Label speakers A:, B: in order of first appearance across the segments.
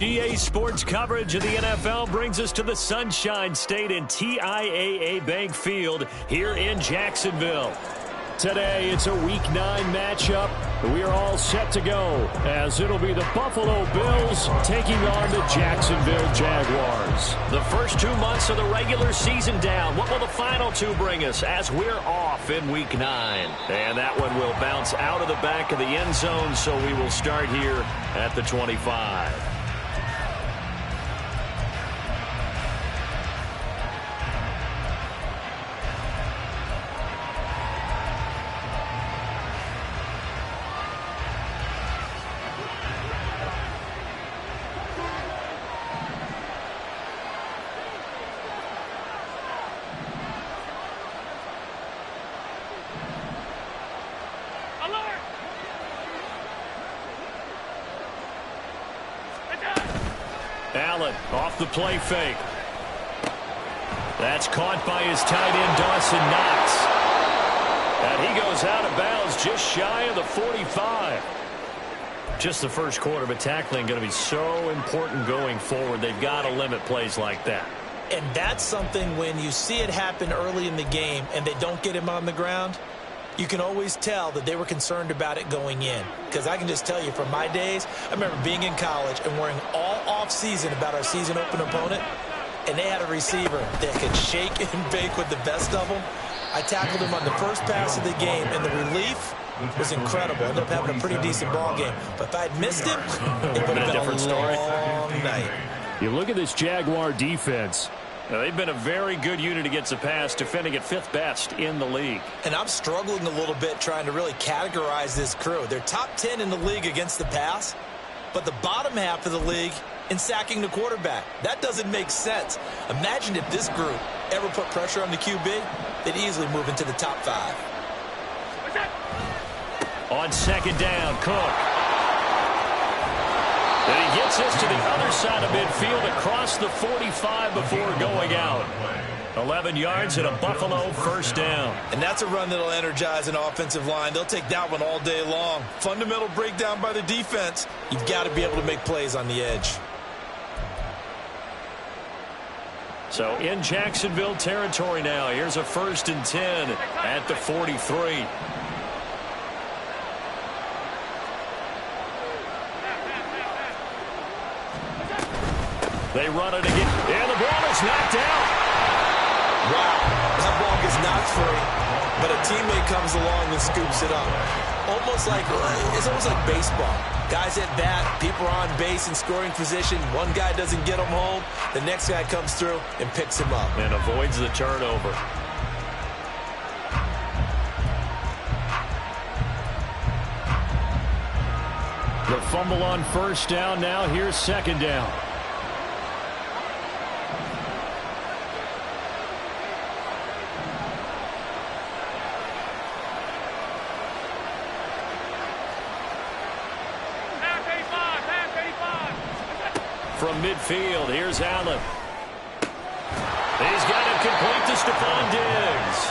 A: EA Sports coverage of the NFL brings us to the Sunshine State and TIAA Bank Field here in Jacksonville. Today, it's a Week 9 matchup. We are all set to go, as it'll be the Buffalo Bills taking on the Jacksonville Jaguars. The first 2 months of the regular season down. What will the final two bring us as we're off in Week 9? And that one will bounce out of the back of the end zone, so we will start here at the 25. Allen off the play fake. That's caught by his tight end, Dawson Knox. And he goes out of bounds just shy of the 45. Just the first quarter, but tackling going to be so important going forward. They've got to limit plays like that.
B: And that's something when you see it happen early in the game and they don't get him on the ground, you can always tell that they were concerned about it going in. Because I can just tell you from my days, I remember being in college and worrying all off-season about our season open opponent, and they had a receiver that could shake and bake with the best of them. I tackled him on the first pass of the game, and the relief was incredible. Ended up having a pretty decent ball game. But if I'd missed him, it would have been a different long night.
A: You look at this Jaguar defense. Now, they've been a very good unit against the pass, defending at 5th best in the league.
B: And I'm struggling a little bit trying to really categorize this crew. They're top 10 in the league against the pass, but the bottom half of the league in sacking the quarterback. That doesn't make sense. Imagine if this group ever put pressure on the QB, they'd easily move into the top 5.
A: On second down, Cook. And he gets us to the other side of midfield across the 45 before going out. 11 yards and a Buffalo first down.
B: And that's a run that'll energize an offensive line. They'll take that one all day long. Fundamental breakdown by the defense. You've got to be able to make plays on the edge.
A: So in Jacksonville territory now. Here's a 1st and 10 at the 43. They run it again, and the ball is knocked out.
B: Wow, that ball gets knocked free, but a teammate comes along and scoops it up. It's almost like baseball. Guys at bat, people are on base in scoring position. One guy doesn't get him home. The next guy comes through and picks him up.
A: And avoids the turnover. The fumble on first down now. Here's second down. From midfield, here's Allen. He's got it complete to Stephon Diggs.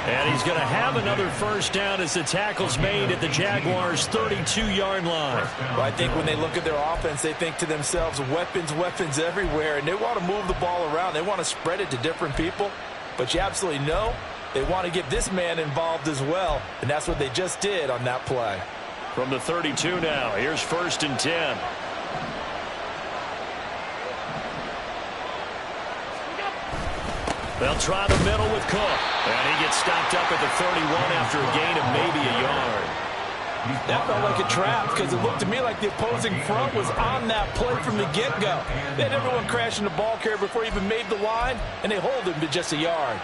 A: And he's going to have another first down as the tackle's made at the Jaguars' 32-yard line.
B: Well, I think when they look at their offense, they think to themselves, weapons, weapons everywhere, and they want to move the ball around. They want to spread it to different people. But you absolutely know they want to get this man involved as well, and that's what they just did on that play.
A: From the 32 now, here's 1st and 10. They'll try the middle with Cook. And he gets stopped up at the 31 after a gain of maybe a yard.
B: That felt like a trap because it looked to me like the opposing front was on that play from the get-go. They had everyone crashing the ball carrier before he even made the line, and they hold him to just a yard.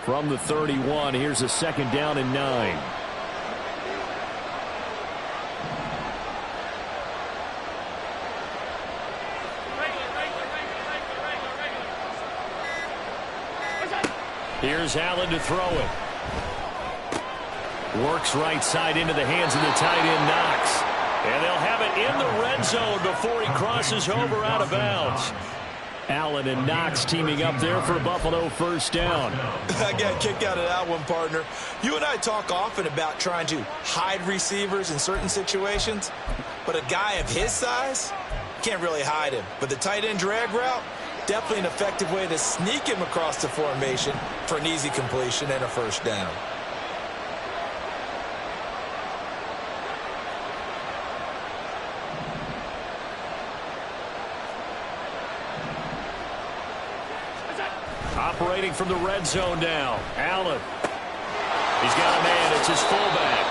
A: From the 31, here's a 2nd down and 9. Here's Allen to throw it. Works right side into the hands of the tight end, Knox. And they'll have it in the red zone before he crosses over out of bounds. Allen and Knox teaming up there for Buffalo first down.
B: I got a kick out of that one, partner. You and I talk often about trying to hide receivers in certain situations, but a guy of his size can't really hide him. But the tight end drag route, definitely an effective way to sneak him across the formation for an easy completion and a first down.
A: Operating from the red zone now. Allen. He's got a man. It's his fullback.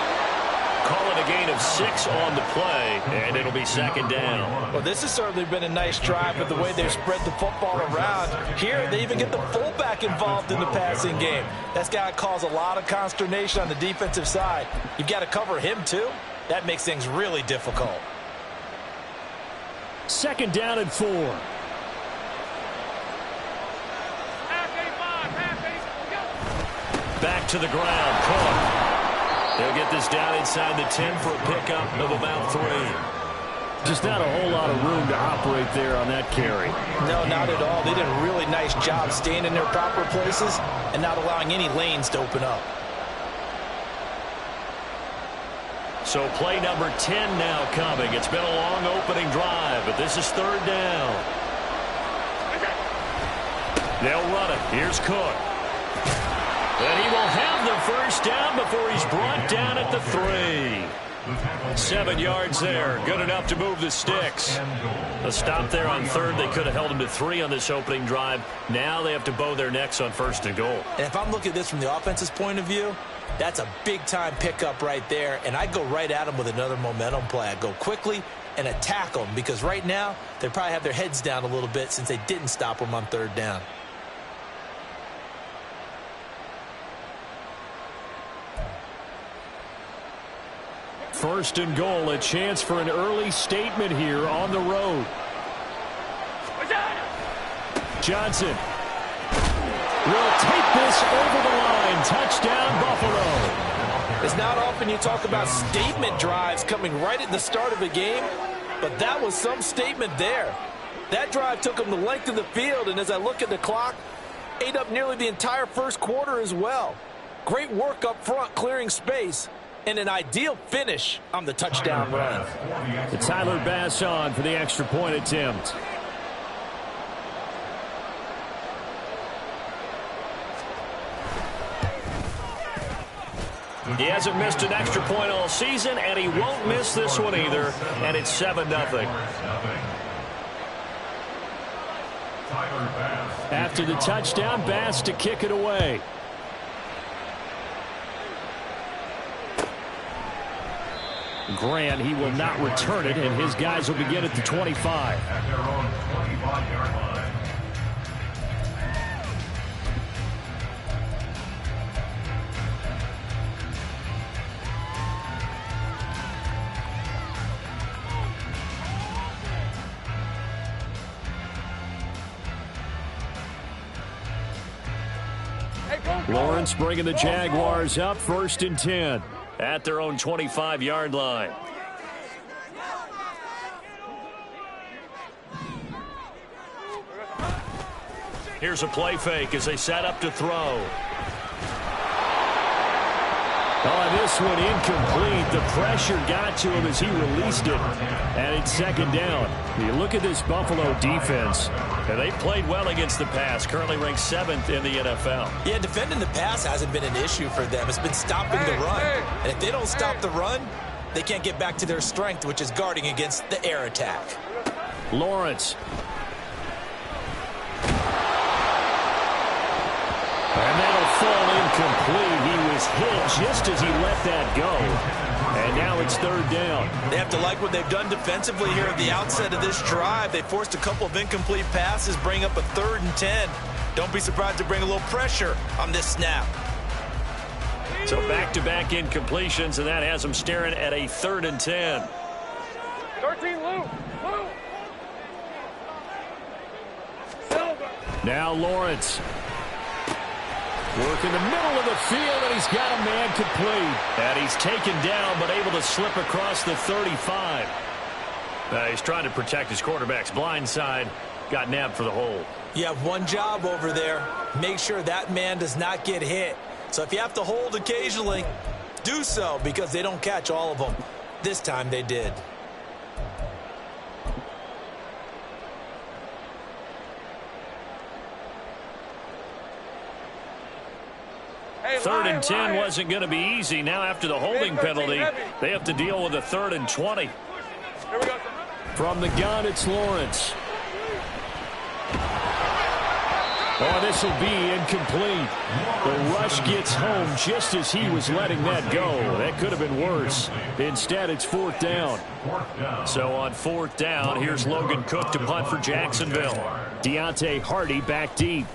A: Call it a gain of 6 on the play, and it'll be second down.
B: Well, this has certainly been a nice drive with the way they've spread the football around. Here, they even get the fullback involved in the passing game. That's got to cause a lot of consternation on the defensive side. You've got to cover him, too. That makes things really difficult.
A: Second down and 4. Back to the ground. Cook. They'll get this down inside the 10 for a pickup of about 3. Just not a whole lot of room to operate there on that carry.
B: No, not at all. They did a really nice job staying in their proper places and not allowing any lanes to open up.
A: So play number 10 now coming. It's been a long opening drive, but this is third down. They'll run it. Here's Cook. And he will have the first down before he's brought down at the 3. 7 yards there. Good enough to move the sticks. A stop there on third. They could have held him to 3 on this opening drive. Now they have to bow their necks on first and goal.
B: And if I'm looking at this from the offense's point of view, that's a big-time pickup right there. And I'd go right at him with another momentum play. I'd go quickly and attack them because right now they probably have their heads down a little bit since they didn't stop them on third down.
A: First and goal, a chance for an early statement here on the road. Johnson will take this over the line. Touchdown, Buffalo.
B: It's not often you talk about statement drives coming right at the start of a game, but that was some statement there. That drive took them the length of the field, and as I look at the clock, ate up nearly the entire first quarter as well. Great work up front, clearing space. And an ideal finish on the touchdown run.
A: It's Tyler Bass on for the extra point attempt. He hasn't missed an extra point all season, and he won't miss this one either. And it's 7-0. After the touchdown, Bass to kick it away. Grant, he will not return it, and his guys will begin at the 25.
C: At their own 25-yard line.
A: Lawrence bringing the Jaguars up first and 10 at their own 25-yard line. Here's a play fake as they set up to throw. Oh, this one incomplete. The pressure got to him as he released it. And it's second down. You look at this Buffalo defense, and they played well against the pass. Currently ranked 7th in the NFL.
B: Yeah, defending the pass hasn't been an issue for them. It's been stopping the run. And if they don't stop the run, they can't get back to their strength, which is guarding against the air attack.
A: Lawrence. And that'll fall incomplete. He was hit just as he let that go. And now it's third down.
B: They have to like what they've done defensively here at the outset of this drive. They forced a couple of incomplete passes, bring up a 3rd and 10. Don't be surprised to bring a little pressure on this snap.
A: So back-to-back incompletions, and that has them staring at a 3rd and 10.
D: 13, Lou.
A: Now Lawrence. Work in the middle of the field, and he's got a man complete. And he's taken down, but able to slip across the 35. He's trying to protect his quarterback's blind side. Got nabbed for the hold.
B: You have one job over there. Make sure that man does not get hit. So if you have to hold occasionally, do so, because they don't catch all of them. This time they did.
A: Third and 10 wasn't going to be easy. Now after the holding penalty, they have to deal with a 3rd and 20. From the gun, it's Lawrence. Oh, this will be incomplete. The rush gets home just as he was letting that go. That could have been worse. Instead, it's 4th down. So on 4th down, here's Logan Cook to punt for Jacksonville. Deontay Hardy back deep.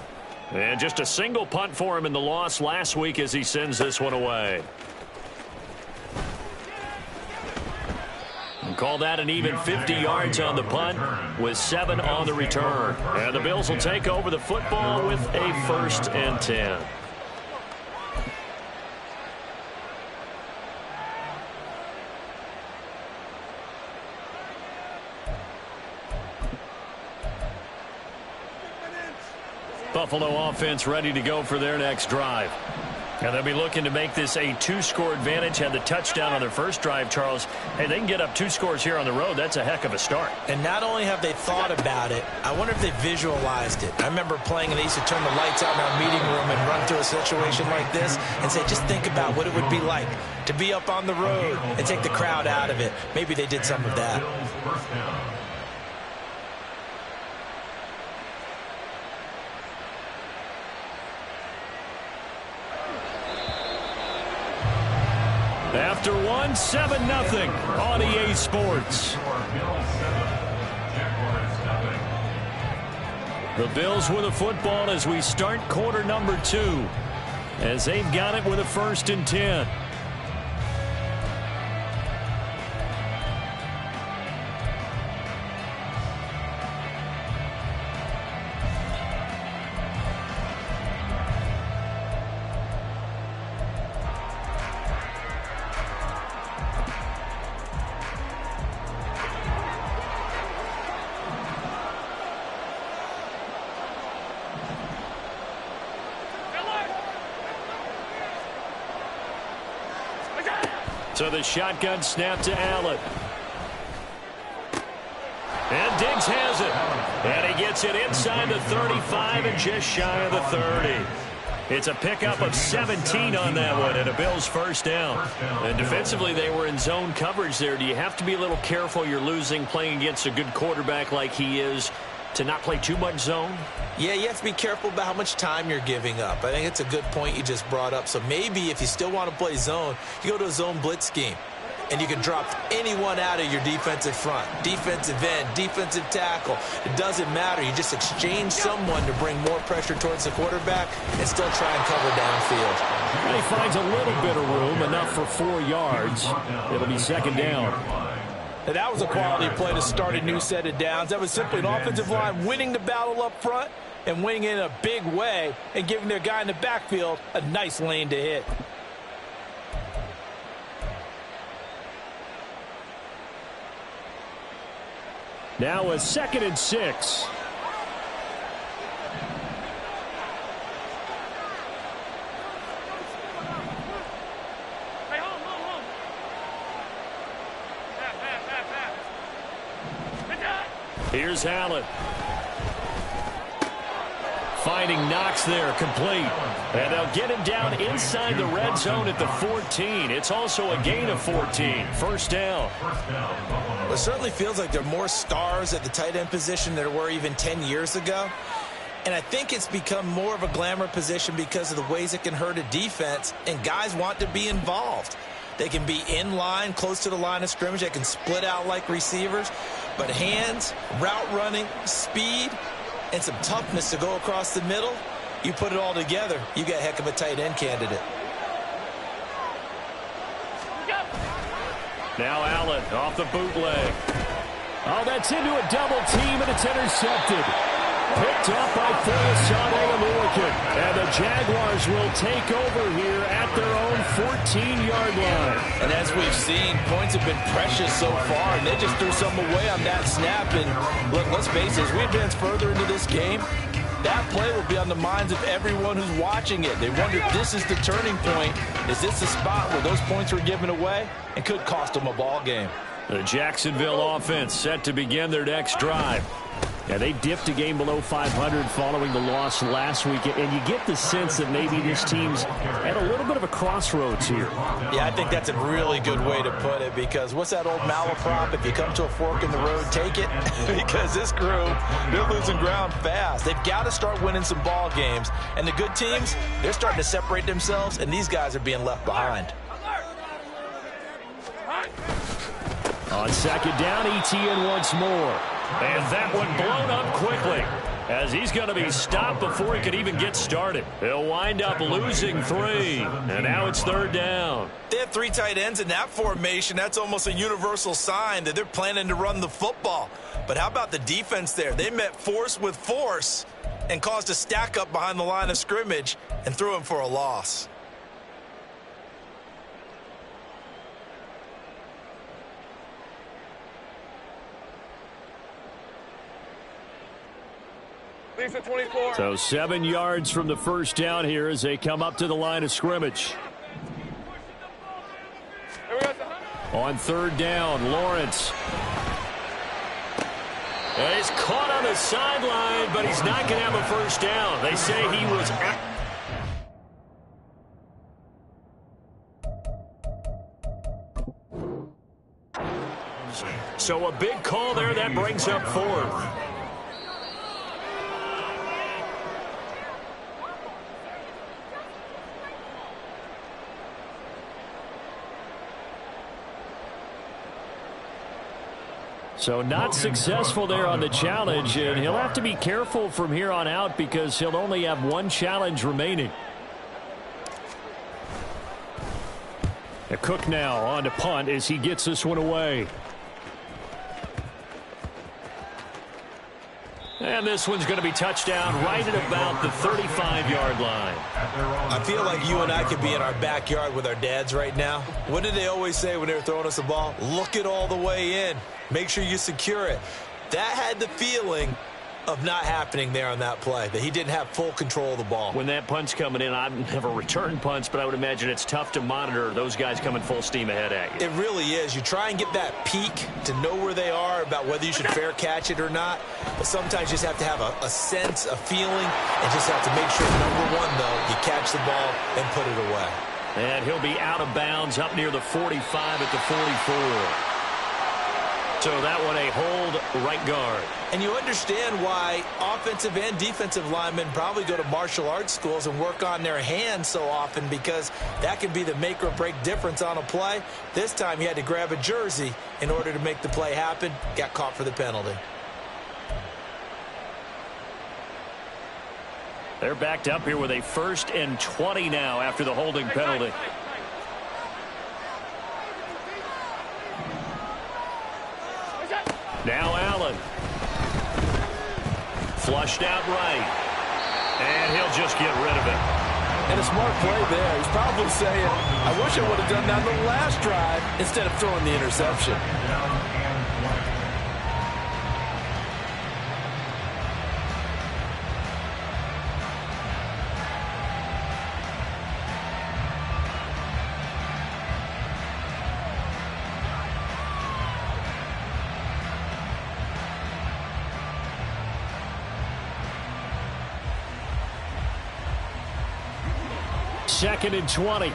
A: And just a single punt for him in the loss last week as he sends this one away. And call that an even 50 yards on the punt with 7 on the return. And the Bills will take over the football with a 1st and 10. Buffalo offense ready to go for their next drive. And they'll be looking to make this a 2-score advantage. Had the touchdown on their first drive, Charles. Hey, they can get up 2 scores here on the road. That's a heck of a start.
B: And not only have they thought about it, I wonder if they visualized it. I remember playing and they used to turn the lights out in our meeting room and run through a situation like this and say, just think about what it would be like to be up on the road and take the crowd out of it. Maybe they did some of that.
A: After one, 7-0 on EA Sports. The Bills with the football as we start quarter number 2. As they've got it with a 1st and 10. So the shotgun snap to Allen. And Diggs has it. And he gets it inside the 35 and just shy of the 30. It's a pickup of 17 on that one and a Bills 1st down. And defensively, they were in zone coverage there. Do you have to be a little careful? You're losing playing against a good quarterback like he is to not play too much zone?
B: Yeah, you have to be careful about how much time you're giving up. I think it's a good point you just brought up. So maybe if you still want to play zone, you go to a zone blitz scheme. And you can drop anyone out of your defensive front. Defensive end, defensive tackle. It doesn't matter. You just exchange someone to bring more pressure towards the quarterback and still try and cover downfield.
A: And he finds a little bit of room, enough for 4 yards. It'll be 2nd down.
B: And that was a quality play to start a new set of downs. That was simply an offensive line winning the battle up front and winning in a big way and giving their guy in the backfield a nice lane to hit.
A: Now a 2nd and 6. Here's Allen. Finding Knox there, complete. And they'll get him down inside the red zone at the 14. It's also a gain of 14. 1st down.
B: Well, it certainly feels like there are more stars at the tight end position than there were even 10 years ago. And I think it's become more of a glamour position because of the ways it can hurt a defense, and guys want to be involved. They can be in line, close to the line of scrimmage. They can split out like receivers. But hands, route running, speed, and some toughness to go across the middle, you put it all together, you got a heck of a tight end candidate.
A: Now Allen off the bootleg. Oh, that's into a double team, and it's intercepted. Picked up by Foyesade. And the Jaguars will take over here at their own 14-yard line.
B: And as we've seen, points have been precious so far, and they just threw some away on that snap. And look, let's face it, as we advance further into this game, that play will be on the minds of everyone who's watching it. They wonder if this is the turning point. Is this the spot where those points were given away and could cost them a ball game?
A: The Jacksonville offense set to begin their next drive. Yeah, they dipped a game below 500 following the loss last week, and you get the sense that maybe this team's at a little bit of a crossroads here.
B: Yeah, I think that's a really good way to put it, because what's that old malaprop? If you come to a fork in the road, take it. Because this crew, they're losing ground fast. They've got to start winning some ball games. And the good teams, they're starting to separate themselves, and these guys are being left behind.
A: On second down, ETN once more. And that one blown up quickly, as he's going to be stopped before he could even get started. He'll wind up losing 3, and now it's third down.
B: They have 3 tight ends in that formation. That's almost a universal sign that they're planning to run the football. But how about the defense there? They met force with force and caused a stack up behind the line of scrimmage and threw him for a loss.
D: Lisa 24.
A: So 7 yards from the first down here as they come up to the line of scrimmage. On third down, Lawrence. And he's caught on the sideline, but he's not going to have a first down. They say he was out. So a big call there that brings up 4th. So not successful there on the challenge, and he'll have to be careful from here on out because he'll only have 1 challenge remaining. Cook now on to punt as he gets this one away. And this one's going to be touchdown right at about the 35-yard line.
B: I feel like you and I could be in our backyard with our dads right now. What did they always say when they were throwing us the ball? Look it all the way in. Make sure you secure it. That had the feeling of not happening there on that play, that he didn't have full control of the ball.
A: When that punt's coming in, I've never returned punts, but I would imagine it's tough to monitor those guys coming full steam ahead at you.
B: It really is. You try and get that peek to know where they are, about whether you should fair catch it or not. But sometimes you just have to have a sense, a feeling, and just have to make sure, number one, though, you catch the ball and put it away.
A: And he'll be out of bounds up near the 45 at the 44. So that one a hold right guard.
B: And you understand why offensive and defensive linemen probably go to martial arts schools and work on their hands so often, because that can be the make or break difference on a play. This time he had to grab a jersey in order to make the play happen. Got caught for the penalty.
A: They're backed up here with a 1st and 20 now after the holding penalty. Now Allen. Flushed out right. And he'll just get rid of it.
B: And a smart play there. He's probably saying, I wish I would have done that on the last drive instead of throwing the interception.
A: Second and 20.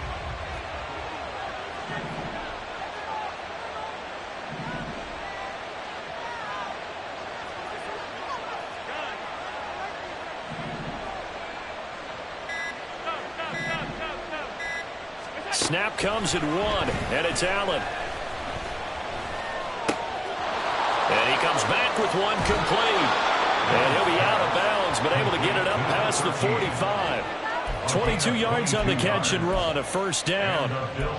A: Snap comes at 1, and it's Allen. And he comes back with one complete. And he'll be out of bounds, but able to get it up past the 45. 22 yards on the catch and run, a first down.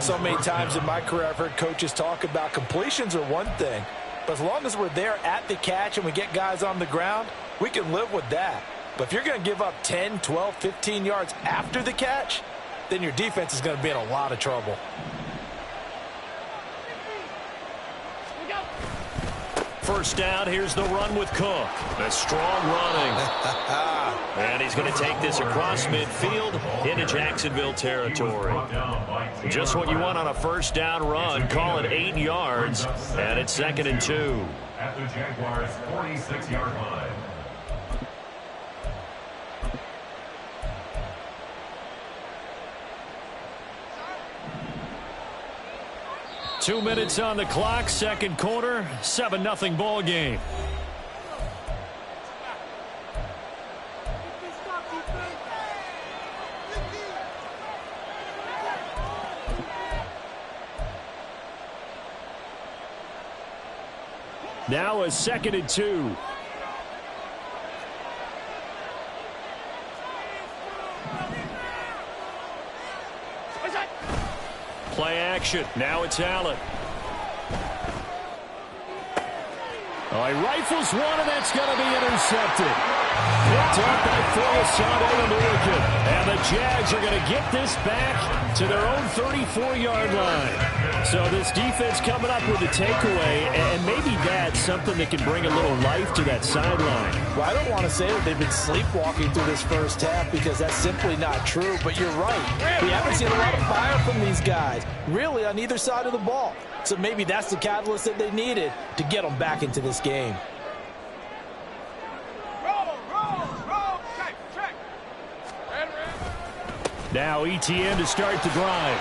B: So many times in my career I've heard coaches talk about completions are one thing, but as long as we're there at the catch and we get guys on the ground, we can live with that. But if you're going to give up 10, 12, 15 yards after the catch, then your defense is going to be in a lot of trouble.
A: First down, here's the run with Cook. A strong running. And he's going to take this across midfield into Jacksonville territory. Just what you want on a first down run. Call it 8 yards, and it's 2nd and 2.
C: At the Jaguars' 46-yard line.
A: Two minutes on the clock, second quarter, 7-0 ball game. Now a 2nd and 2. Play action. Now it's Allen. Oh, he rifles one, and that's going to be intercepted. Picked up by Philip American. And the Jags are going to get this back to their own 34-yard line. So this defense coming up with a takeaway, and maybe that's something that can bring a little life to that sideline.
B: Well, I don't want to say that they've been sleepwalking through this first half because that's simply not true, but you're right. We haven't seen a lot of fire from these guys, really, on either side of the ball. So maybe that's the catalyst that they needed to get them back into this game.
A: Now ETN to start the drive.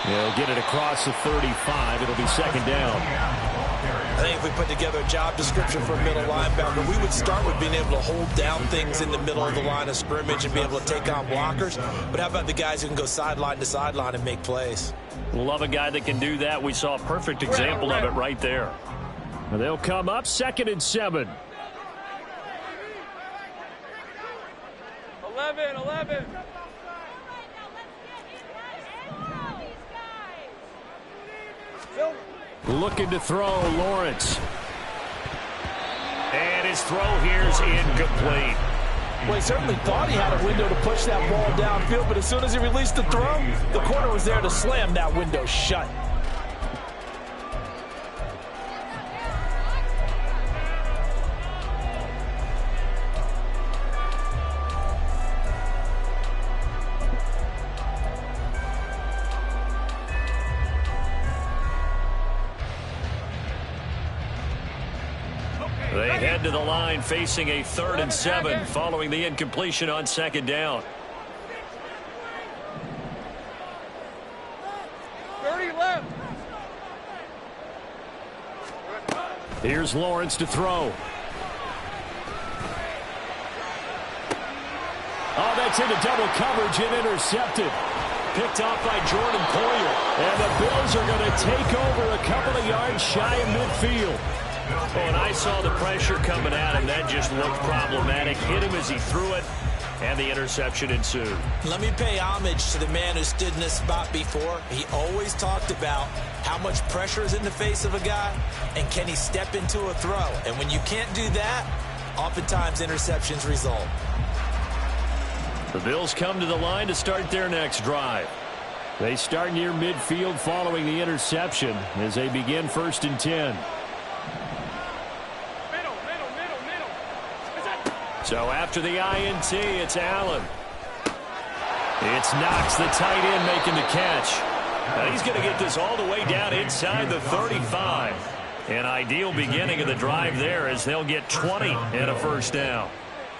A: He'll get it across the 35. It'll be 2nd down.
B: I think if we put together a job description for a middle linebacker, we would start with being able to hold down things in the middle of the line of scrimmage and be able to take on blockers. But how about the guys who can go sideline to sideline and make plays?
A: Love a guy that can do that. We saw a perfect example of it right there. They'll come up 2nd and 7.
D: 11.
A: Looking to throw, Lawrence. And his throw here is incomplete.
B: Well, he certainly thought he had a window to push that ball downfield, but as soon as he released the throw, the corner was there to slam that window shut.
A: They head to the line facing a 3rd and 7 following the incompletion on 2nd down.
D: 30 left.
A: Here's Lawrence to throw. Oh, that's into double coverage and intercepted. Picked off by Jordan Poyer. And the Bills are going to take over a couple of yards shy of midfield. Oh, and I saw the pressure coming at him. That just looked problematic. Hit him as he threw it, and the interception ensued.
B: Let me pay homage to the man who stood in this spot before. He always talked about how much pressure is in the face of a guy, and can he step into a throw. And when you can't do that, oftentimes interceptions result.
A: The Bills come to the line to start their next drive. They start near midfield following the interception as they begin 1st and 10. So after the INT, it's Allen. It's Knox, the tight end, making the catch. Now he's going to get this all the way down inside the 35. An ideal beginning of the drive there as they'll get 20 and a first down.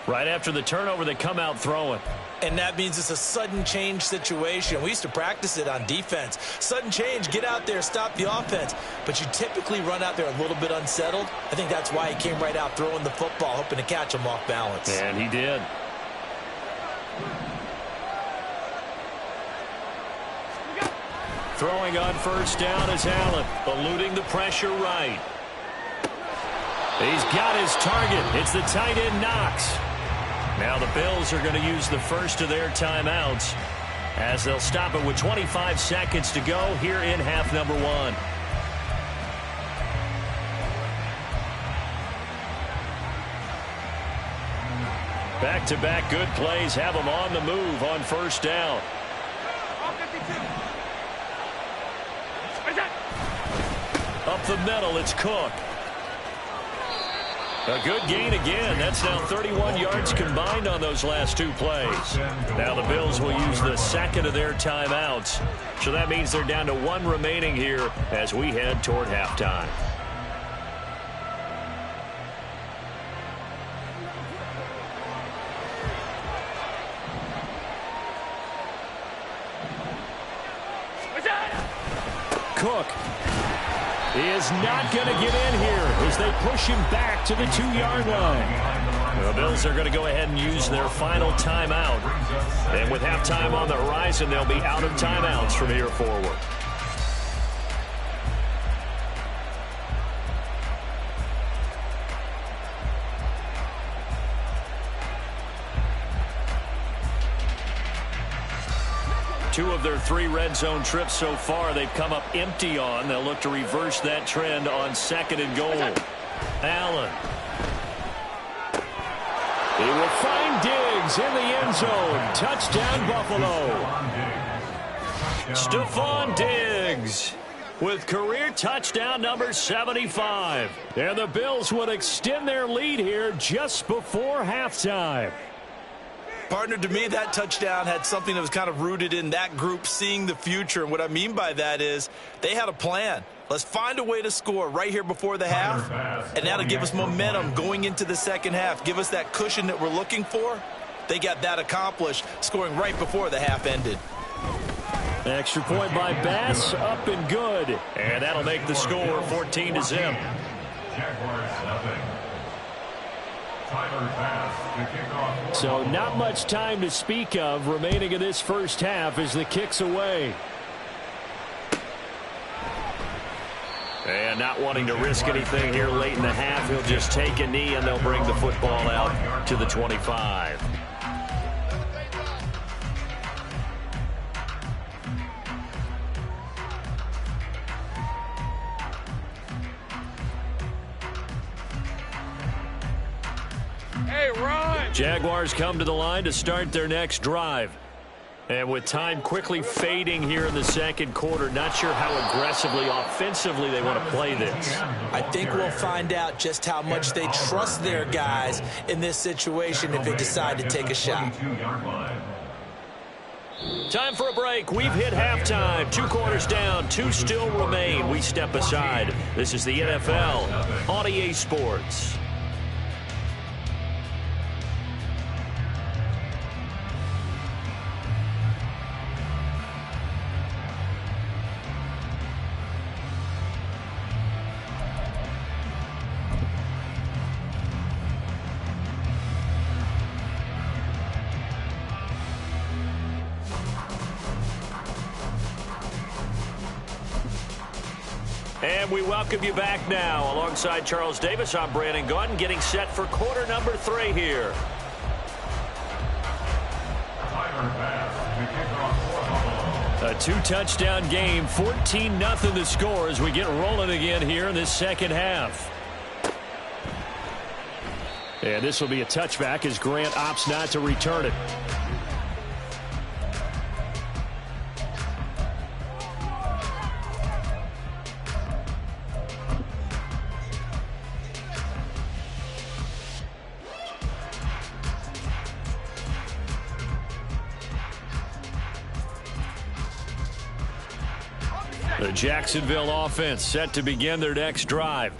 A: Right after the turnover, they come out throwing.
B: And that means it's a sudden change situation. We used to practice it on defense. Sudden change, get out there, stop the offense. But you typically run out there a little bit unsettled. I think that's why he came right out throwing the football, hoping to catch him off balance.
A: And he did. Throwing on first down is Allen, eluding the pressure right. He's got his target. It's the tight end Knox. Now the Bills are going to use the first of their timeouts as they'll stop it with 25 seconds to go here in half number 1. Back-to-back good plays have them on the move on first down. Up the middle, it's Cook. A good gain again. That's now 31 yards combined on those last two plays. Now the Bills will use the second of their timeouts. So that means they're down to one remaining here as we head toward halftime. Cook is not going to get in here as they push him back to the 2-yard line. The Bills are going to go ahead and use their final timeout. And with halftime on the horizon, they'll be out of timeouts from here forward. Two of their 3 red zone trips so far they've come up empty on. They'll look to reverse that trend on 2nd and goal. Allen. He will find Diggs in the end zone. Touchdown, Buffalo. Stephon Diggs with career touchdown number 75. And the Bills would extend their lead here just before halftime.
B: Partner, to me, that touchdown had something that was kind of rooted in that group seeing the future. And what I mean by that is they had a plan. Let's find a way to score right here before the half. And that'll give us momentum going into the second half. Give us that cushion that we're looking for. They got that accomplished, scoring right before the half ended.
A: Extra point by Bass, up and good. And that'll make the score 14-0.
C: Jaguars nothing. Tyler Bass, the kickoff.
A: So not much time to speak of remaining in this first half as the kick's away. And not wanting to risk anything here late in the half, he'll just take a knee and they'll bring the football out to the 25.
D: Hey, run!
A: Jaguars come to the line to start their next drive. And with time quickly fading here in the second quarter, not sure how aggressively, offensively they want to play this.
B: I think we'll find out just how much they trust their guys in this situation if they decide to take a shot.
A: Time for a break. We've hit halftime. 2 quarters down, 2 still remain. We step aside. This is the NFL on EA Sports. And we welcome you back now. Alongside Charles Davis, I'm Brandon Gaudin, getting set for quarter number 3 here. A 2-touchdown game, 14-0 the score as we get rolling again here in this second half. And this will be a touchback as Grant opts not to return it. The Jacksonville offense set to begin their next drive.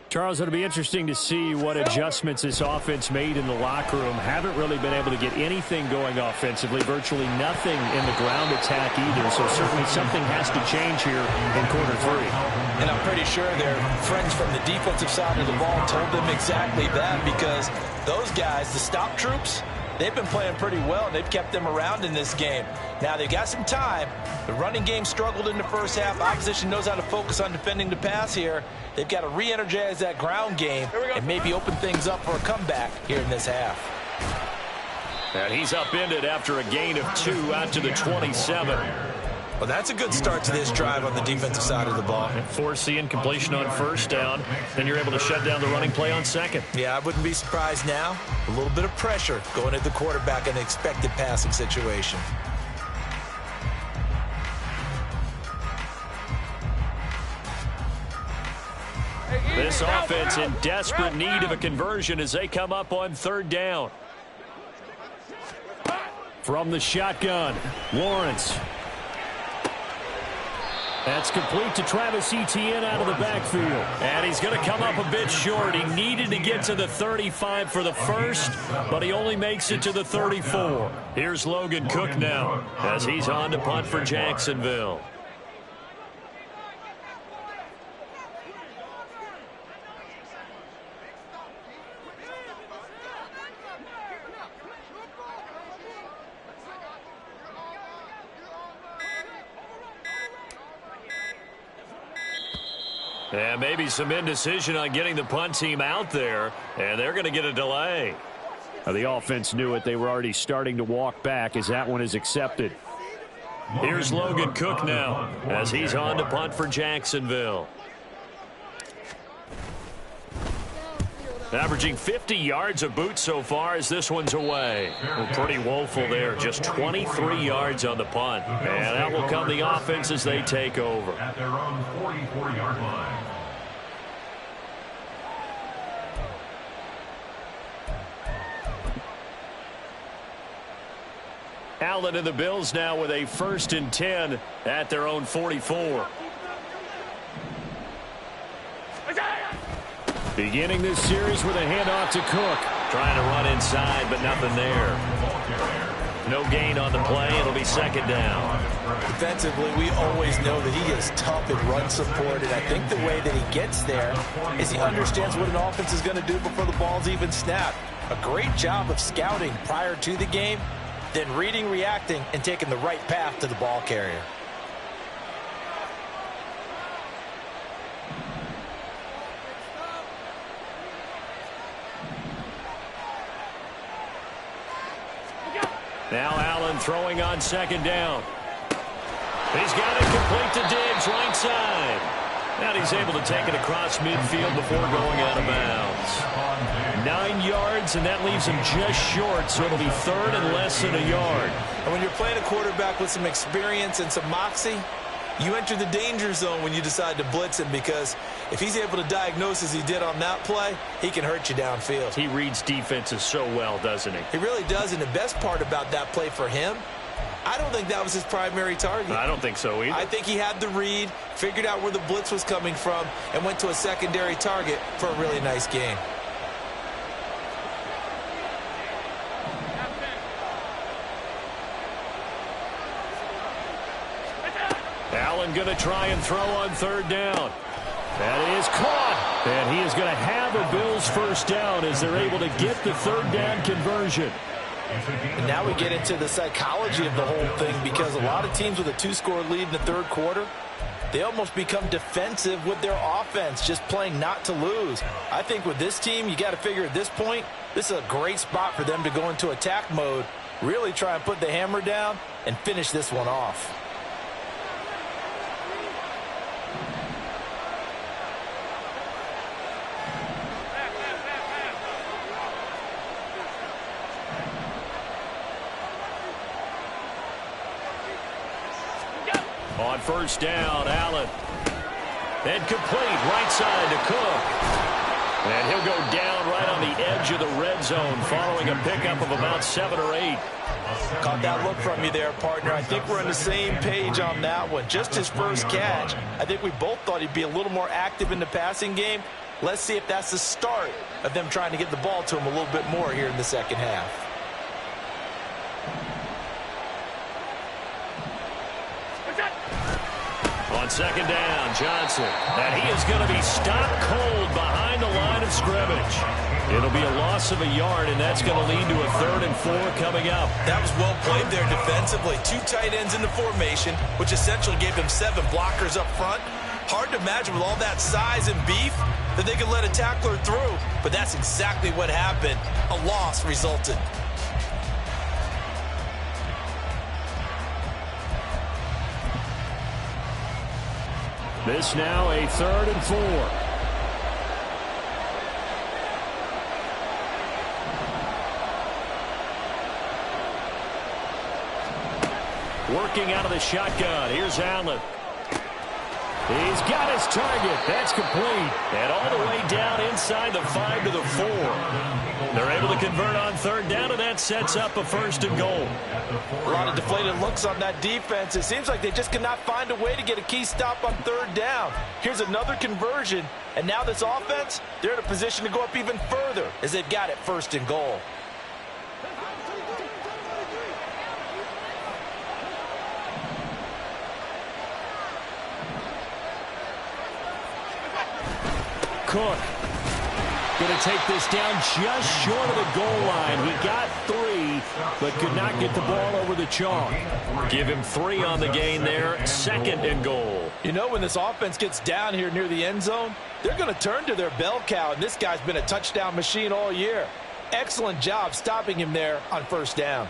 A: Charles, it'll be interesting to see what adjustments this offense made in the locker room. Haven't really been able to get anything going offensively, virtually nothing in the ground attack either. So certainly something has to change here in quarter 3.
B: And I'm pretty sure their friends from the defensive side of the ball told them exactly that, because those guys, the stop troops, they've been playing pretty well, and they've kept them around in this game. Now, they've got some time. The running game struggled in the first half. Opposition knows how to focus on defending the pass here. They've got to re-energize that ground game and maybe open things up for a comeback here in this half.
A: And he's upended after a gain of 2 out to the 27.
B: Well, that's a good start to this drive on the defensive side of the ball.
A: Force the incompletion on first down, then you're able to shut down the running play on second.
B: Yeah, I wouldn't be surprised now. A little bit of pressure going at the quarterback in an expected passing situation.
A: This offense in desperate need of a conversion as they come up on third down. From the shotgun, Lawrence. That's complete to Travis Etienne out of the backfield. And he's going to come up a bit short. He needed to get to the 35 for the first, but he only makes it to the 34. Here's Logan Cook now as he's on to punt for Jacksonville. And maybe some indecision on getting the punt team out there, and they're going to get a delay. The offense knew it. They were already starting to walk back as that one is accepted. Here's Logan Cook now as he's on to punt for Jacksonville. Averaging 50 yards a boot so far as this one's away. Well, pretty woeful there. Just 23 yards on the punt. And that will come the offense as they take over.
C: At their own 44-yard line.
A: Allen and the Bills now with a 1st and 10 at their own 44. Beginning this series with a handoff to Cook. Trying to run inside, but nothing there. No gain on the play. It'll be 2nd down.
B: Defensively, we always know that he is tough in run support, and I think the way that he gets there is he understands what an offense is going to do before the ball's even snapped. A great job of scouting prior to the game, then reading, reacting, and taking the right path to the ball carrier.
A: Now Allen throwing on 2nd down. He's got it complete to Diggs, right side. And he's able to take it across midfield before going out of bounds. 9 yards, and that leaves him just short, so it'll be 3rd and less than a yard.
B: And when you're playing a quarterback with some experience and some moxie, you enter the danger zone when you decide to blitz him, because if he's able to diagnose as he did on that play, he can hurt you downfield.
A: He reads defenses so well, doesn't he?
B: He really does, and the best part about that play for him, I don't think that was his primary target.
A: I don't think so either.
B: I think he had the read, figured out where the blitz was coming from, and went to a secondary target for a really nice gain.
A: Allen going to try and throw on 3rd down. That is caught. And he is going to have a Bills 1st down as they're able to get the 3rd down conversion.
B: And now we get into the psychology of the whole thing, because a lot of teams with a 2-score lead in the 3rd quarter, they almost become defensive with their offense, just playing not to lose. I think with this team, you got to figure at this point, this is a great spot for them to go into attack mode, really try and put the hammer down and finish this one off.
A: On 1st down, Allen. And complete, right side to Cook. And he'll go down right on the edge of the red zone following a pickup of about 7 or 8.
B: Caught that look from you there, partner. I think we're on the same page on that one. Just his first catch. I think we both thought he'd be a little more active in the passing game. Let's see if that's the start of them trying to get the ball to him a little bit more here in the 2nd half.
A: On 2nd down, Johnson. And he is going to be stopped cold behind the line of scrimmage. It'll be a loss of a yard, and that's going to lead to a 3rd and 4 coming up.
B: That was well played there defensively. 2 tight ends in the formation, which essentially gave them 7 blockers up front. Hard to imagine with all that size and beef that they could let a tackler through, but that's exactly what happened. A loss resulted.
A: This now a 3rd and 4. Working out of the shotgun. Here's Allen. He's got his target. That's complete. And all the way down inside the 5 to the 4. They're able to convert on 3rd down, and that sets up a 1st and goal.
B: A lot of deflated looks on that defense. It seems like they just cannot find a way to get a key stop on 3rd down. Here's another conversion, and now this offense, they're in a position to go up even further as they've got it 1st and goal.
A: Cook going to take this down just short of the goal line. He got 3, but could not get the ball over the chalk. Give him 3 on the gain there. 2nd and goal.
B: You know, when this offense gets down here near the end zone, they're going to turn to their bell cow, and this guy's been a touchdown machine all year. Excellent job stopping him there on 1st down.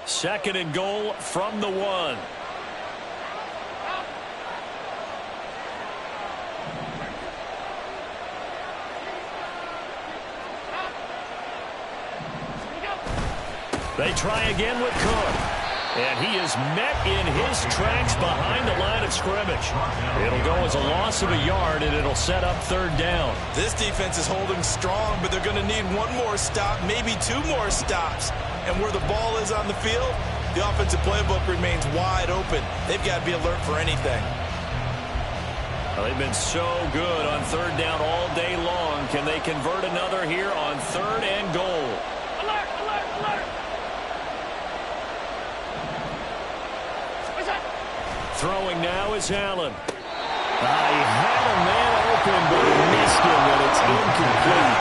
A: Second and goal from the 1. They try again with Cook. And he is met in his tracks behind the line of scrimmage. It'll go as a loss of a yard, and it'll set up 3rd down.
B: This defense is holding strong, but they're going to need 1 more stop, maybe 2 more stops. And where the ball is on the field, the offensive playbook remains wide open. They've got to be alert for anything.
A: Well, they've been so good on 3rd down all day long. Can they convert another here on 3rd and goal?
D: Alert, alert, alert.
A: Throwing now is Allen. He had a man open, but he missed him, and it's incomplete.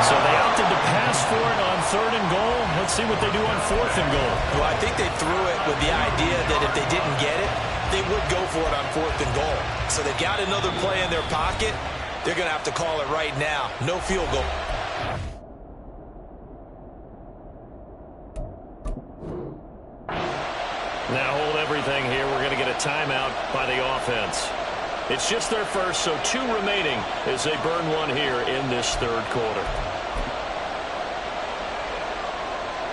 A: So they opted to pass for it on 3rd and goal. Let's see what they do on 4th and goal.
B: Well, I think they threw it with the idea that if they didn't get it, they would go for it on 4th and goal. So they've got another play in their pocket. They're going to have to call it right now. No field goal.
A: Now hold everything here. We're going to get a timeout by the offense. It's just their first, so 2 remaining as they burn 1 here in this 3rd quarter.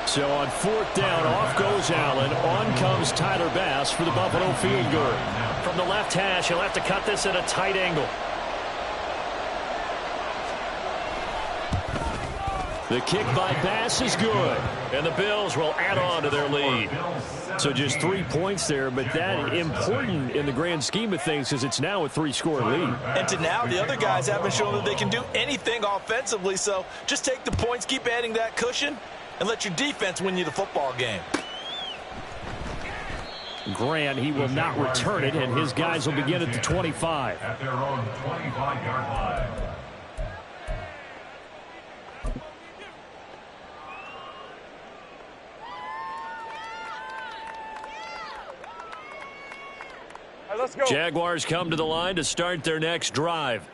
A: So on 4th down, off goes Allen. On comes Tyler Bass for the Buffalo field goal. From the left hash, he'll have to cut this at a tight angle. The kick by Bass is good, and the Bills will add on to their lead. So just 3 points there, but that important in the grand scheme of things because it's now a 3-score lead.
B: And to now, the other guys haven't shown that they can do anything offensively, so just take the points, keep adding that cushion, and let your defense win you the football game.
A: Grant, he will not return it, and his guys will begin at the 25.
C: At their own 25-yard line.
D: Let's go.
A: Jaguars come to the line to start their next drive.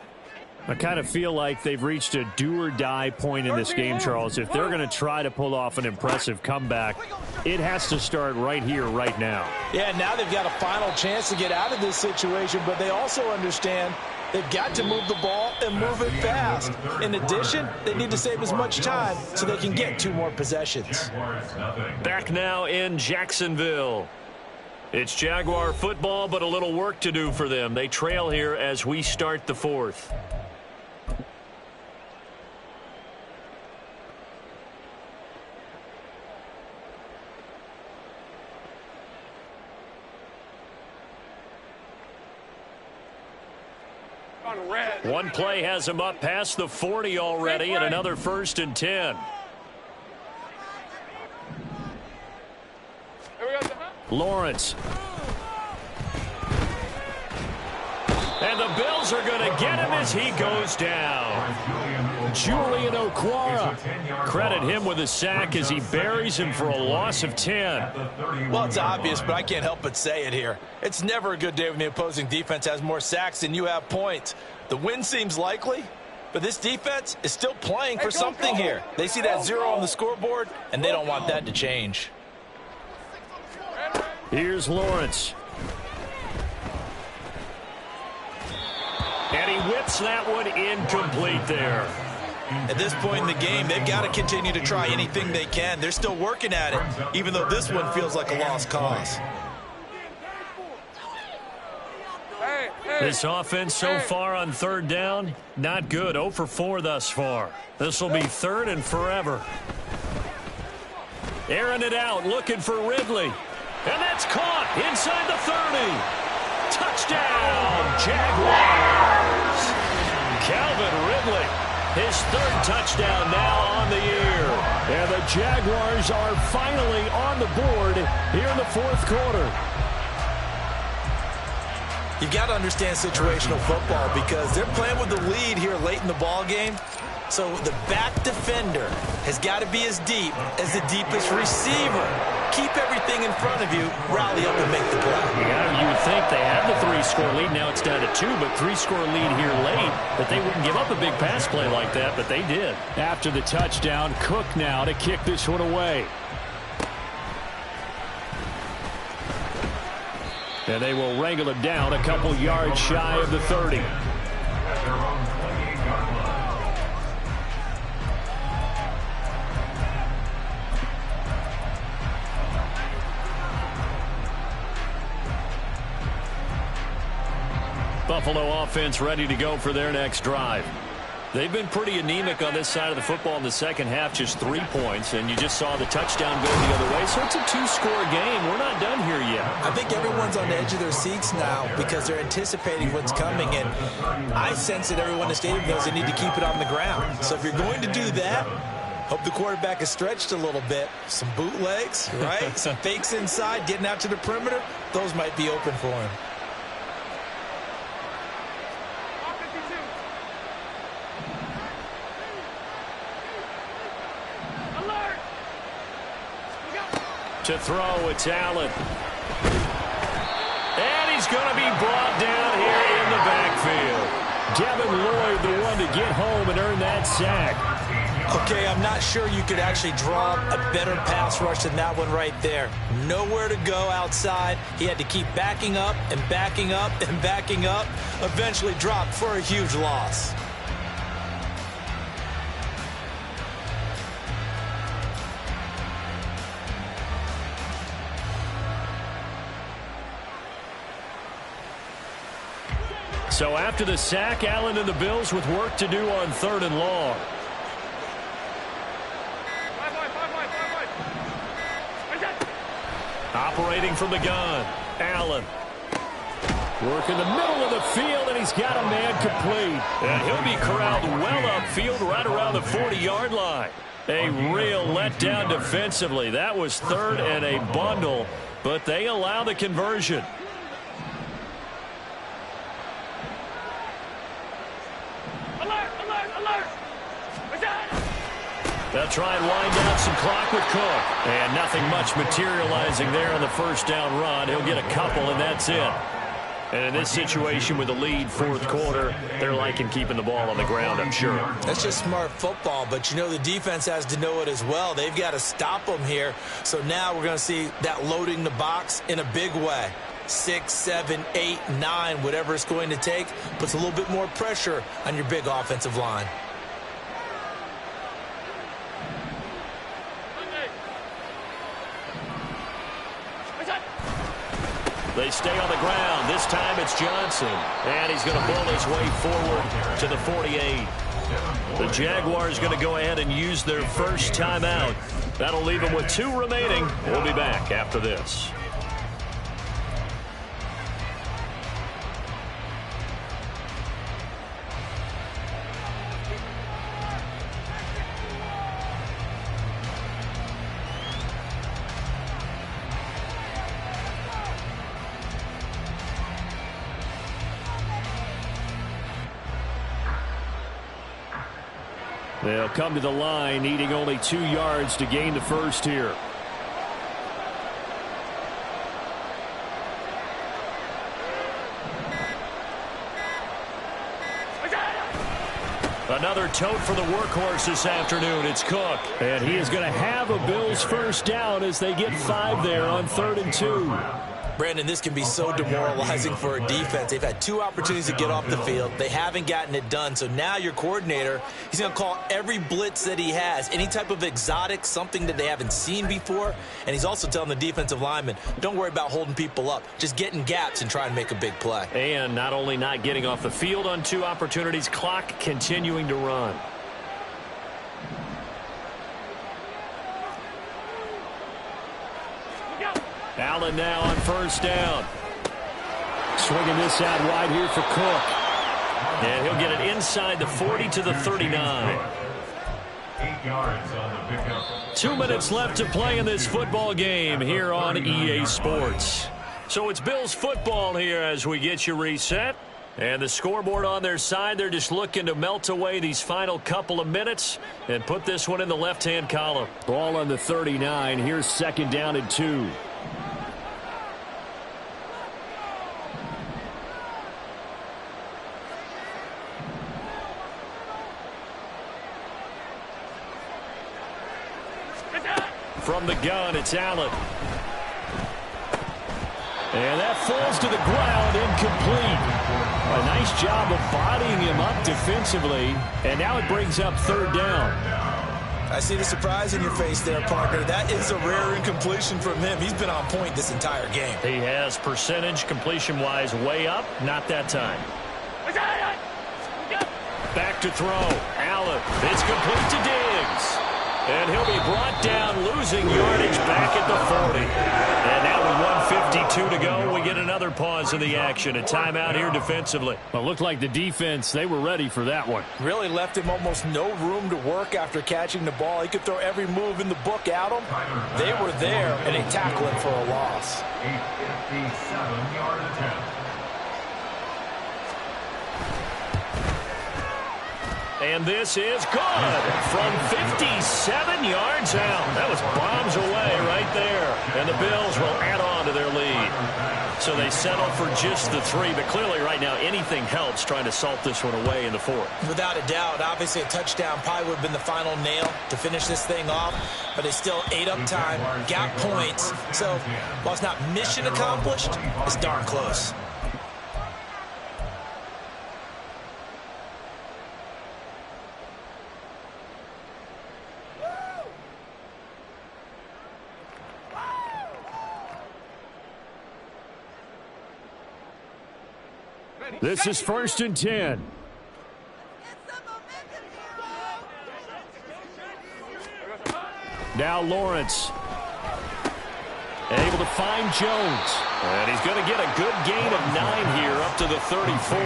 A: I kind of feel like they've reached a do-or-die point in this game, Charles. If they're going to try to pull off an impressive comeback, it has to start right here, right now.
B: Yeah, now they've got a final chance to get out of this situation, but they also understand they've got to move the ball and move it fast. In addition, they need to save as much time so they can get 2 more possessions.
A: Back now in Jacksonville. It's Jaguar football, but a little work to do for them. They trail here as we start the 4th.
D: On red.
A: One play has him up past the 40 already, and another 1st and 10. Lawrence. And the Bills are going to get him as he goes down. Julian Okwara. Credit him with a sack as he buries him for a loss of 10.
B: Well, it's obvious, but I can't help but say it here. It's never a good day when the opposing defense has more sacks than you have points. The win seems likely, But this defense is still playing for something here. They see that 0 on the scoreboard, and they don't want that to change.
A: Here's Lawrence. And he whips that one incomplete there.
B: At this point in the game, they've got to continue to try anything they can. They're still working at it, even though this one feels like a lost cause.
A: This offense so far on third down, not good. 0 for 4 thus far. This will be third and forever. Airing it out, looking for Ridley. And that's caught inside the 30. Touchdown, Jaguars. Calvin Ridley, his third touchdown now on the year. And the Jaguars are finally on the board here in the fourth quarter.
B: You've got to understand situational football because they're playing with the lead here late in the ball game. So the back defender has got to be as deep as the deepest receiver. Keep everything in front of you, rally up and make the play.
A: Yeah, you would think they had the 3-score lead. Now it's down to 2, but 3-score lead here late. That they wouldn't give up a big pass play like that, but they did. After the touchdown, Cook now to kick this one away. And they will wrangle it down a couple yards shy of the 30.
C: At their own 28-yard line.
A: Buffalo offense ready to go for their next drive. They've been pretty anemic on this side of the football in the second half, just 3 points, and you just saw the touchdown go the other way. So it's a 2-score game. We're not done here yet.
B: I think everyone's on the edge of their seats now because they're anticipating what's coming, and I sense that everyone in the stadium knows they need to keep it on the ground. So if you're going to do that, hope the quarterback is stretched a little bit. Some bootlegs, right? Some fakes inside, getting out to the perimeter. Those might be open for him.
A: To throw, it's Allen. And he's going to be brought down here in the backfield. Devin Lloyd, the one to get home and earn that sack.
B: Okay, I'm not sure you could actually draw a better pass rush than that one right there. Nowhere to go outside. He had to keep backing up and backing up and backing up. Eventually dropped for a huge loss.
A: So after the sack, Allen and the Bills with work to do on 3rd and long. Operating from the gun, Allen. Work in the middle of the field, and he's got a man complete. And he'll be corralled well upfield right around the 40-yard line. A real letdown defensively. That was 3rd and a bundle, but they allow the conversion. They'll try and wind down some clock with Cook. And nothing much materializing there on the first down run. He'll get a couple, and that's it. And in this situation with the lead, fourth quarter, they're liking keeping the ball on the ground, I'm sure.
B: That's just smart football, but you know the defense has to know it as well. They've got to stop them here. So now we're going to see that loading the box in a big way. 6, 7, 8, 9, whatever it's going to take, puts a little bit more pressure on your big offensive line.
A: They stay on the ground. This time it's Johnson. And he's going to bull his way forward to the 48. The Jaguars going to go ahead and use their first timeout. That'll leave them with 2 remaining. We'll be back after this. They'll come to the line, needing only 2 yards to gain the first here. Another tote for the workhorse this afternoon. It's Cook. And he is going to have a Bills first down as they get 5 there on 3rd and 2.
B: Brandon, this can be so demoralizing for a defense. They've had 2 opportunities to get off the field. They haven't gotten it done. So now your coordinator, he's going to call every blitz that he has, any type of exotic, something that they haven't seen before. And he's also telling the defensive linemen, don't worry about holding people up. Just get in gaps and try and make a big play.
A: And not only not getting off the field on 2 opportunities, clock continuing to run. Allen now on first down. Swinging this out wide here for Cook. And he'll get it inside the 40 to the 39.
C: 8 yards on the pickup.
A: 2 minutes left to play in this football game here on EA Sports. So it's Bills football here as we get you reset. And the scoreboard on their side, they're just looking to melt away these final couple of minutes and put this one in the left-hand column. Ball on the 39. Here's 2nd down and 2. From the gun, it's Allen. And that falls to the ground, incomplete. A nice job of bodying him up defensively. And now it brings up 3rd down.
B: I see the surprise in your face there, partner. That is a rare incompletion from him. He's been on point this entire game.
A: He has percentage completion-wise way up. Not that time. Back to throw. Allen. It's complete to Diggs. And he'll be brought down, losing yardage back at the 40. And now with 1:52 to go, we get another pause in the action. A timeout here defensively. Well, it looked like the defense, they were ready for that one.
B: Really left him almost no room to work after catching the ball. He could throw every move in the book at him. They were there, and they tackled him for a loss.
C: 857-yard attempt.
A: And this is good from 57 yards out. That was bombs away right there. And the Bills will add on to their lead. So they settle for just the 3. But clearly right now anything helps trying to salt this one away in the 4th.
B: Without a doubt, obviously a touchdown probably would have been the final nail to finish this thing off. But they still ate up time, got points. So while it's not mission accomplished, it's darn close.
A: This is 1st and 10. Now Lawrence. Able to find Jones. And he's going to get a good gain of 9 here up to the 34.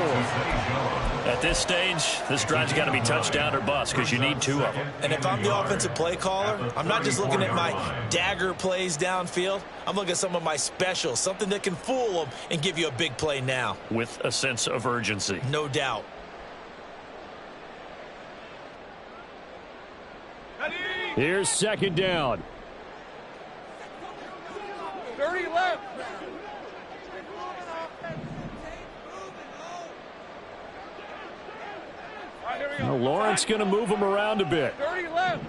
A: At this stage, this drive's got to be touchdown or bust because you need 2 of them.
B: And if I'm the offensive play caller, I'm not just looking at my dagger plays downfield. I'm looking at some of my specials, something that can fool them and give you a big play now.
A: With a sense of urgency.
B: No doubt.
A: Here's 2nd down.
D: 30 left. All right, here we go.
A: Well, Lawrence going to move him around a bit.
D: 30 left.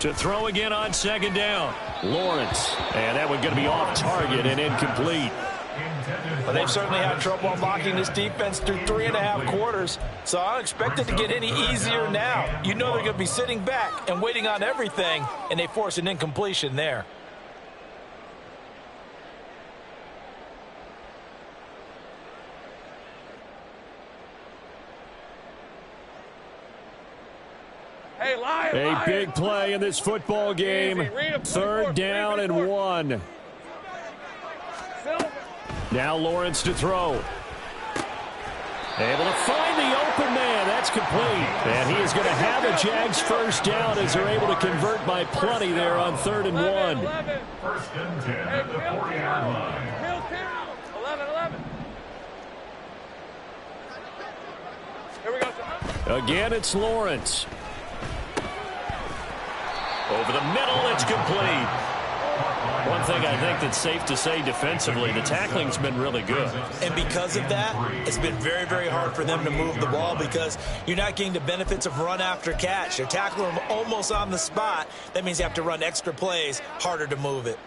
A: To throw again on 2nd down. Lawrence. And that one going to be off target and incomplete.
B: Well, they've certainly had trouble unlocking this defense through 3.5 quarters, so I don't expect it to get any easier now. You know they're going to be sitting back and waiting on everything, and they force an incompletion there.
D: Hey, Lion,
A: A
D: Lion.
A: big play in this football game. 3rd down and 1. Now Lawrence to throw. Able to find the open man. That's complete. And he is going to have a Jags first down as they're able to convert by plenty there on 3rd and 1.
C: 1st and 10 at the 40-yard line.
D: 11. Here we go.
A: Again, it's Lawrence. Over the middle, it's complete. One thing I think that's safe to say defensively, the tackling's been really good.
B: And because of that, it's been very, very hard for them to move the ball because you're not getting the benefits of run after catch. You're tackling them almost on the spot. That means you have to run extra plays, harder to move it.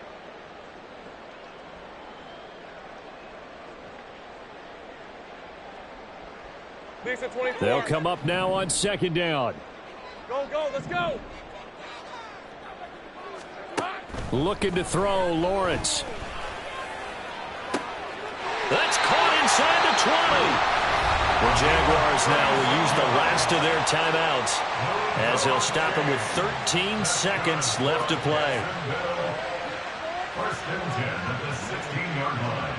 A: They'll come up now on second down.
D: Go, go, let's go.
A: Looking to throw, Lawrence. That's caught inside the 20. The Jaguars now will use the last of their timeouts as they'll stop him with 13 seconds left to play.
C: First and 10 at the 16-yard line.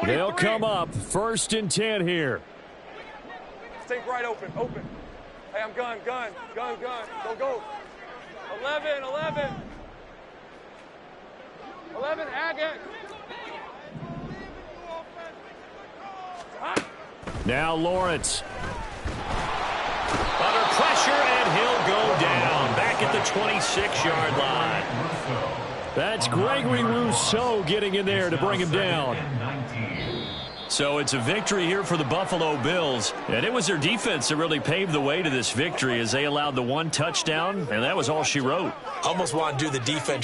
A: They'll come up first and 10 here.
D: Stay right open, open. Hey, I'm gun. Go, go. 11. 11, Agate.
A: Now Lawrence. Under pressure, and he'll go down. Back at the 26-yard line. That's Gregory Rousseau getting in there to bring him down. So it's a victory here for the Buffalo Bills. And it was their defense that really paved the way to this victory as they allowed the one touchdown, and that was all she wrote.
B: Almost want to do the defense